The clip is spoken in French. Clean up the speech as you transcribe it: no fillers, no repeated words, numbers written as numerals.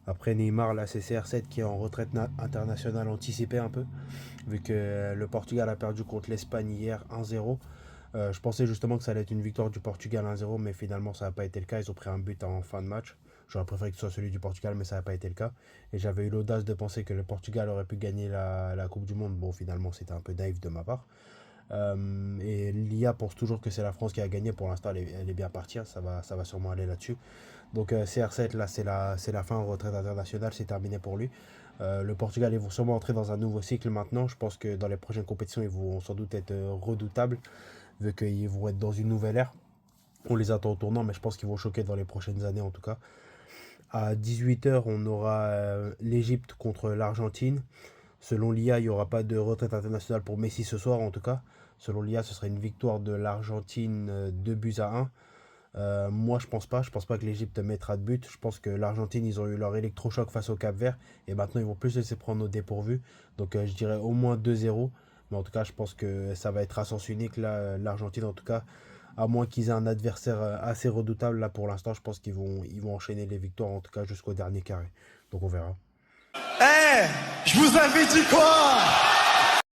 Après Neymar, là c'est CR7 qui est en retraite internationale anticipée un peu, vu que le Portugal a perdu contre l'Espagne hier 1-0. Je pensais justement que ça allait être une victoire du Portugal 1-0, mais finalement ça n'a pas été le cas. Ils ont pris un but en fin de match. J'aurais préféré que ce soit celui du Portugal, mais ça n'a pas été le cas. Et j'avais eu l'audace de penser que le Portugal aurait pu gagner la Coupe du Monde. Bon, finalement, c'était un peu naïf de ma part. Et l'IA pense toujours que c'est la France qui a gagné. Pour l'instant, elle est bien partie, hein. Ça va sûrement aller là-dessus. Donc CR7, là, c'est la fin en retraite internationale. C'est terminé pour lui. Le Portugal, ils vont sûrement entrer dans un nouveau cycle maintenant. Je pense que dans les prochaines compétitions, ils vont sans doute être redoutables, vu qu'ils vont être dans une nouvelle ère. On les attend au tournant, mais je pense qu'ils vont choquer dans les prochaines années en tout cas. À 18 h, on aura l'Égypte contre l'Argentine. Selon l'IA, il n'y aura pas de retraite internationale pour Messi ce soir en tout cas. Selon l'IA, ce serait une victoire de l'Argentine 2 buts à 1. Moi, je pense pas. Je pense pas que l'Égypte mettra de but. Je pense que l'Argentine, ils ont eu leur électrochoc face au Cap-Vert. Et maintenant, ils vont plus se laisser prendre au dépourvu. Donc, je dirais au moins 2-0. Mais en tout cas, je pense que ça va être à sens unique. Là, l'Argentine, en tout cas, à moins qu'ils aient un adversaire assez redoutable, là pour l'instant, je pense qu'ils vont enchaîner les victoires, en tout cas jusqu'au dernier carré. Donc, on verra. Eh, je vous avais dit quoi?